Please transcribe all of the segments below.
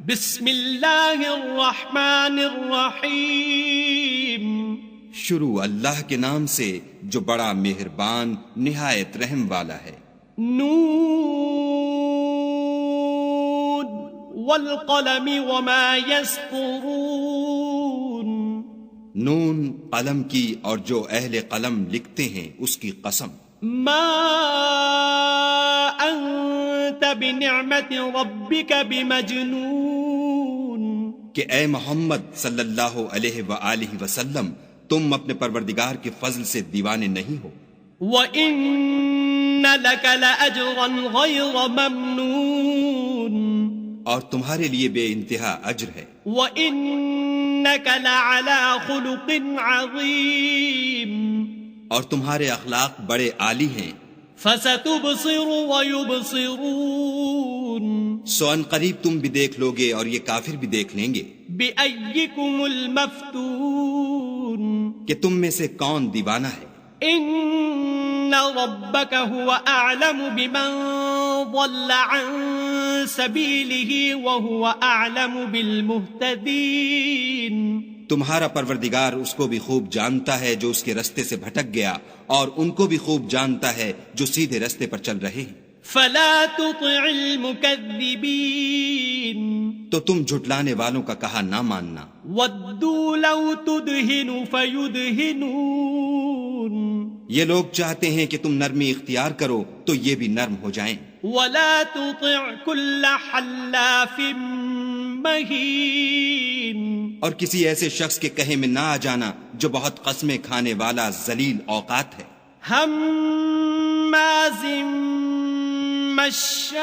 بسم اللہ الرحمن الرحیم، شروع اللہ کے نام سے جو بڑا مہربان نہایت رحم والا ہے۔ نون والقلم وما یسطرون، نون قلم کی اور جو اہل قلم لکھتے ہیں اس کی قسم۔ ما انت بنعمت ربک بمجنون، کہ اے محمد صلی اللہ علیہ وآلہ وسلم تم اپنے پروردگار کے فضل سے دیوانے نہیں ہو۔ وَإِنَّ لَكَ لَأَجْرًا غَيْرَ مَمْنُونٍ، اور تمہارے لیے بے انتہا اجر ہے۔ وَإِنَّكَ لَعَلَى خُلُقٍ عَظِيمٍ، اور تمہارے اخلاق بڑے عالی ہیں۔ فَسَتُبْصِرُ وَيُبْصِرُونَ، سو ان قریب تم بھی دیکھ لوگے اور یہ کافر بھی دیکھ لیں گے بِأَيِّكُمُ الْمَفْتُونُ، کہ تم میں سے کون دیوانہ ہے۔ إِنَّ رَبَّكَ هُوَ أَعْلَمُ بِمَنْ ضَلَّ عَنْ سَبِيلِهِ وَهُوَ أَعْلَمُ بِالْمُهْتَدِينَ، تمہارا پروردگار اس کو بھی خوب جانتا ہے جو اس کے رستے سے بھٹک گیا، اور ان کو بھی خوب جانتا ہے جو سیدھے رستے پر چل رہے ہیں۔ فَلَا تُطِعِ الْمُكَذِّبِينَ، تو تم جھٹلانے والوں کا کہا نہ ماننا۔ وَدُّوا لَوْ تُدْهِنُ فَيُدْهِنُونَ، یہ لوگ چاہتے ہیں کہ تم نرمی اختیار کرو تو یہ بھی نرم ہو جائیں۔ وَلَا تُطِعْ كُلَّ حَلَّافٍ مَّهِينٍ، اور کسی ایسے شخص کے کہے میں نہ آ جانا جو بہت قسمیں کھانے والا ذلیل اوقات ہے۔ ہمازٍ مشاء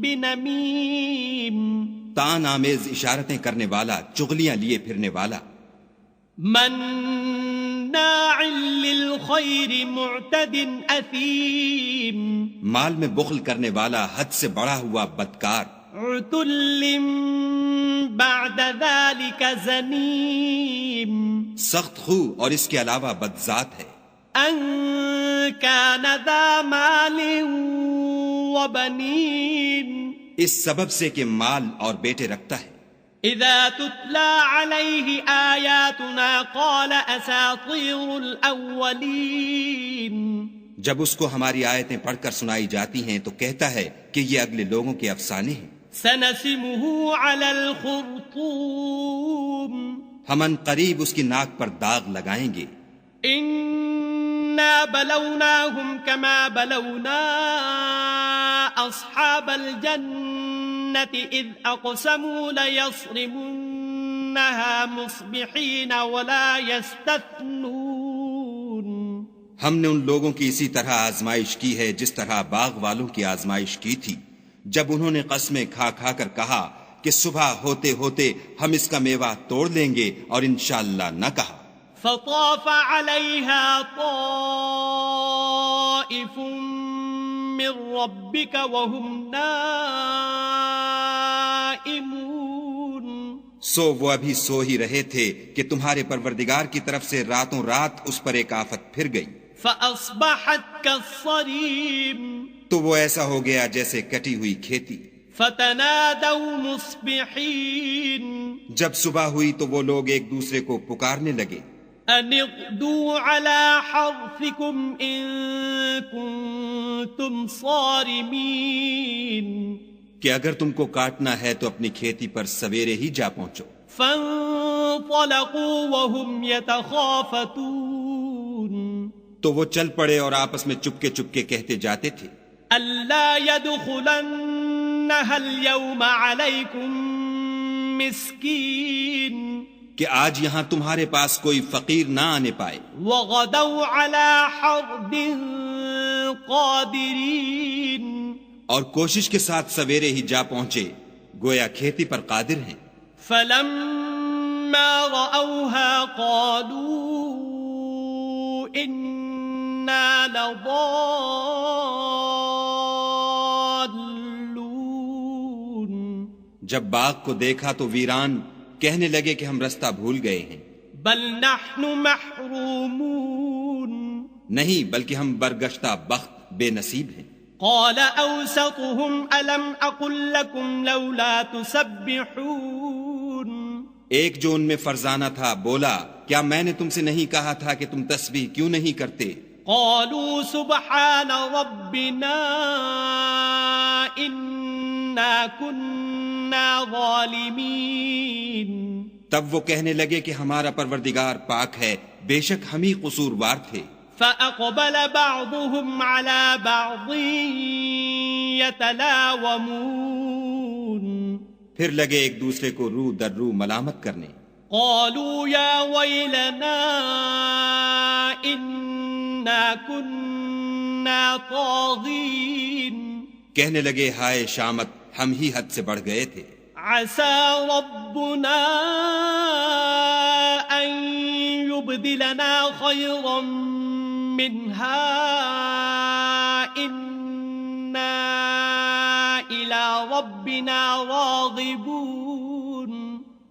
بنمیم، تان آمیز اشارتیں کرنے والا، چغلیاں لیے پھرنے والا۔ مناع للخیر معتد اثیم، مال میں بخل کرنے والا، حد سے بڑا ہوا بدکار۔ عتل بعد ذلك زنیم، سخت خو اور اس کے علاوہ بدذات ہے۔ ان كان ذا مال وبنین، اس سبب سے کہ مال اور بیٹے رکھتا ہے۔ اذا تتلى عليه آیاتنا قال اساطیر الاولین، جب اس کو ہماری آیتیں پڑھ کر سنائی جاتی ہیں تو کہتا ہے کہ یہ اگلے لوگوں کے افسانے ہیں۔ سنسمه على الخرطوم، ہم ان قریب اس کی ناک پر داغ لگائیں گے۔ انا بلوناهم كما بلونا اصحاب الجنة اذ اقسموا ليصرمنها مصبحين ولا يستثنون، ہم نے ان لوگوں کی اسی طرح آزمائش کی ہے جس طرح باغ والوں کی آزمائش کی تھی، جب انہوں نے قسمیں کھا کھا کر کہا کہ صبح ہوتے ہوتے ہم اس کا میوہ توڑ لیں گے، اور انشاءاللہ نہ کہا۔ فطاف عليها طائف من ربك وهم نائمون، سو وہ ابھی سو ہی رہے تھے کہ تمہارے پروردگار کی طرف سے راتوں رات اس پر ایک آفت پھر گئی، فأصبحت كالصريم، تو وہ ایسا ہو گیا جیسے کٹی ہوئی کھیتی۔ فتنادوا مصبحين، جب صبح ہوئی تو وہ لوگ ایک دوسرے کو پکارنے لگے، ان اغدوا على حرثكم ان كنتم صارمين، کہ اگر تم کو کاٹنا ہے تو اپنی کھیتی پر سویرے ہی جا پہنچو۔ فانطلقوا وهم يتخافتون، تو وہ چل پڑے اور آپس میں چپکے چپکے کہتے جاتے تھے، الا يدخلنها اليوم عليكم مسكين، کہ آج یہاں تمہارے پاس کوئی فقیر نہ آنے پائے۔ وغدوا على حرد قادرين، اور کوشش کے ساتھ سویرے ہی جا پہنچے، گویا کھیتی پر قادر ہیں۔ فلما رأوها قالوا إنا لضالون، جب باغ کو دیکھا تو ویران کہنے لگے کہ ہم رستہ بھول گئے ہیں۔ بل نحن محرومون، نہیں بلکہ ہم برگشتہ بخت بے نصیب ہیں۔ قال أوسطهم ألم أقل لكم لولا تسبحون ایک جو ان میں فرزانہ تھا بولا کیا میں نے تم سے نہیں کہا تھا کہ تم تسبیح کیوں نہیں کرتے؟ قالوا سبحان ربنا إنا كنا ظالمين تب وہ کہنے لگے کہ ہمارا پروردگار پاک ہے، بے شک ہم ہی قصوروار تھے۔ فأقبل بعضهم على بعض يتلاومون پھر لگے ایک دوسرے کو رو در رو ملامت کرنے۔ قالوا يا ويلنا إنا كنا طاغين کہنے لگے ہائے شامت، ہم ہی حد سے بڑھ گئے تھے۔ عسى ربنا أن يبدلنا خيرا منها إنا إلى ربنا راغبون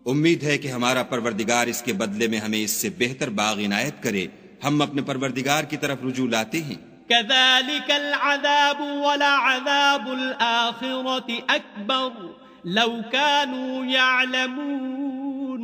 امید ہے کہ ہمارا پروردگار اس کے بدلے میں ہمیں اس سے بہتر باغ عنایت کرے، ہم اپنے پروردگار کی طرف رجوع لاتے ہیں۔ كذلك العذاب ولعذاب الآخرة أكبر لو كانوا يعلمون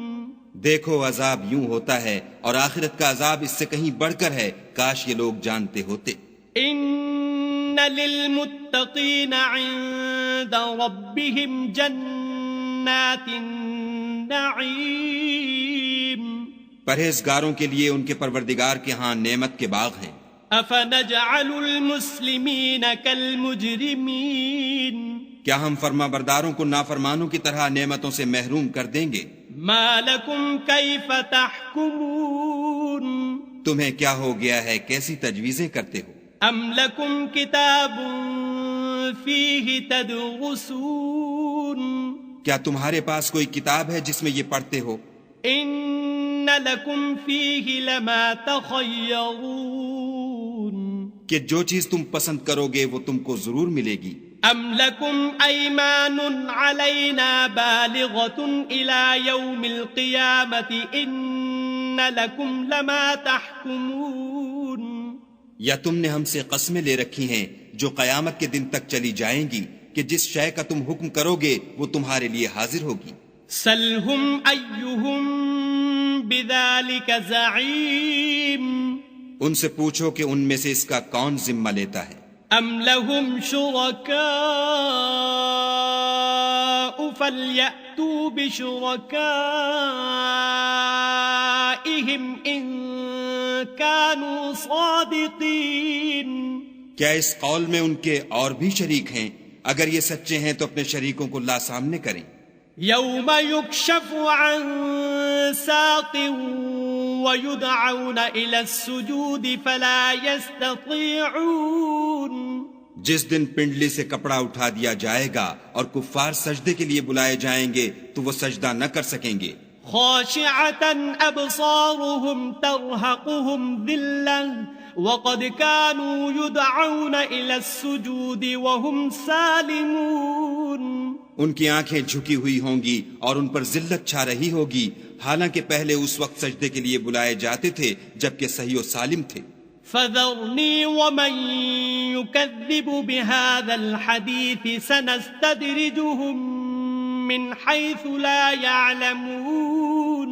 دیکھو عذاب یوں ہوتا ہے اور آخرت کا عذاب اس سے کہیں بڑھ کر ہے، کاش یہ لوگ جانتے ہوتے۔ ان للمتقین عند ربهم جنات النعیم پرہیزگاروں کے لیے ان کے پروردگار کے ہاں نعمت کے باغ ہیں۔ افنجعل المسلمین کالمجرمین کیا ہم فرما برداروں کو نافرمانوں کی طرح نعمتوں سے محروم کر دیں گے؟ ما لکم کیف تحکمون تمہیں کیا ہو گیا ہے، کیسی تجویزیں کرتے ہو؟ ام لکم کتاب فیہ تدرسون کیا تمہارے پاس کوئی کتاب ہے جس میں یہ پڑھتے ہو؟ ان لکم فیہ لما تخیرون کہ جو چیز تم پسند کرو گے وہ تم کو ضرور ملے گی۔ ام لکم ایمان علینا بالغۃ الی یوم القیامۃ ان لکم لما تحکمون یا تم نے ہم سے قسمیں لے رکھی ہیں جو قیامت کے دن تک چلی جائیں گی کہ جس شے کا تم حکم کرو گے وہ تمہارے لیے حاضر ہوگی۔ سلہم ایہم بذالک زعیم ان سے پوچھو کہ ان میں سے اس کا کون ذمہ لیتا ہے۔ ام لہم شرکاء فلیأتوا بشرکائہم ان کانوا صادقین کیا اس قول میں ان کے اور بھی شریک ہیں؟ اگر یہ سچے ہیں تو اپنے شریکوں کو لا سامنے کریں۔ یوم یکشف عن ساق وَيُدْعَوْنَ إِلَى السُّجُودِ فَلَا يَسْتَطِيعُونَ جس دن پنڈلی سے کپڑا اٹھا دیا جائے گا اور کفار سجدے کے لیے بلائے جائیں گے تو وہ سجدہ نہ کر سکیں گے۔ خَاشِعَةً أَبْصَارُهُمْ تَرْهَقُهُمْ ذِلَّةٌ وَقَدْ كَانُوا يُدْعَوْنَ إِلَى السُّجُودِ وَهُمْ سَالِمُونَ ان کی آنکھیں جھکی ہوئی ہوں گی اور ان پر ذلت چھا رہی ہوگی، حالانکہ پہلے اس وقت سجدے کے لیے بلائے جاتے تھے جبکہ صحیح و سالم تھے۔ فَذَرْنِي وَمَن يُكَذِّبُ بِهَذَا الْحَدِيثِ سَنَسْتَدْرِجُهُم مِّنْ حَيْثُ لَا يَعْلَمُونَ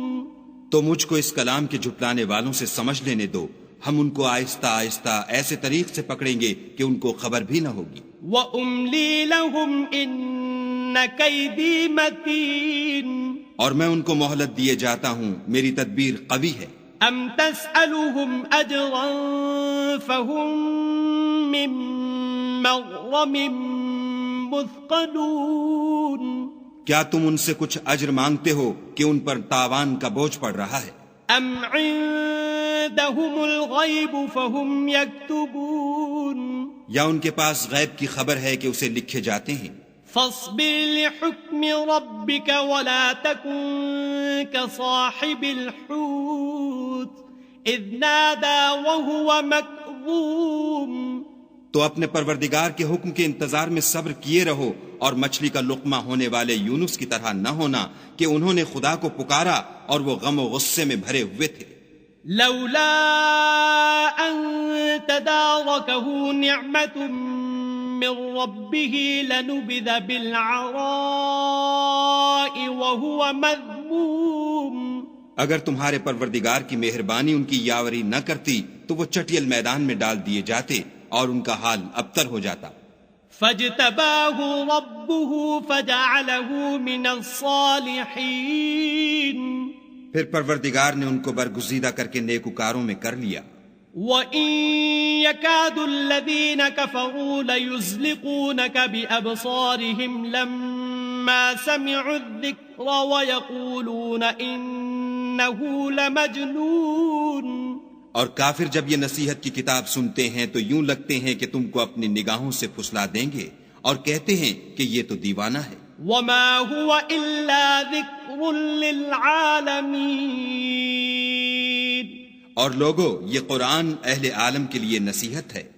تو مجھ کو اس کلام کے جھٹلانے والوں سے سمجھ لینے دو، ہم ان کو آہستہ آہستہ ایسے طریق سے پکڑیں گے کہ ان کو خبر بھی نہ ہوگی۔ وَأُمْلِي لَهُمْ إِنَّ كَيْدِي مَتِينٌ اور میں ان کو مہلت دیے جاتا ہوں، میری تدبیر قوی ہے۔ ام تسألهم اجرا فهم من مغرم مثقلون کیا تم ان سے کچھ اجر مانگتے ہو کہ ان پر تاوان کا بوجھ پڑ رہا ہے؟ ام عندهم الغیب فهم یکتبون یا ان کے پاس غیب کی خبر ہے کہ اسے لکھے جاتے ہیں؟ فاصبر لحكم ربك ولا تكن كصاحب الحوت اذ نادى وهو مكظوم تو اپنے پروردگار کے حکم کے انتظار میں صبر کیے رہو اور مچھلی کا لقمہ ہونے والے یونس کی طرح نہ ہونا کہ انہوں نے خدا کو پکارا اور وہ غم و غصے میں بھرے ہوئے تھے۔ لولا ان تداركه نعمة من ربه لنبذ بالعراء وهو مذموم. اگر تمہارے پروردگار کی مہربانی ان کی یاوری نہ کرتی تو وہ چٹیل میدان میں ڈال دیے جاتے اور ان کا حال ابتر ہو جاتا. فاجتباه ربه فجعله من الصالحين. پھر پروردگار نے ان کو برگزیدہ کر کے نیکوکاروں میں کر لیا. وَإِن يَكَادُ الَّذِينَ كَفَرُوا لَيُزْلِقُونَكَ بِأَبْصَارِهِمْ لَمَّا سَمِعُوا الذِّكْرَ وَيَقُولُونَ إِنَّهُ لَمَجْنُونٌ. اور کافر جب یہ نصیحت کی کتاب سنتے ہیں تو یوں لگتے ہیں کہ تم کو اپنی نگاہوں سے پھسلا دیں گے اور کہتے ہیں کہ یہ تو دیوانہ ہے. وَمَا هُوَ إِلَّا ذِكْرٌ لِّلْعَالَمِينَ. اور لوگو یہ قرآن اہل عالم کے لیے نصیحت ہے.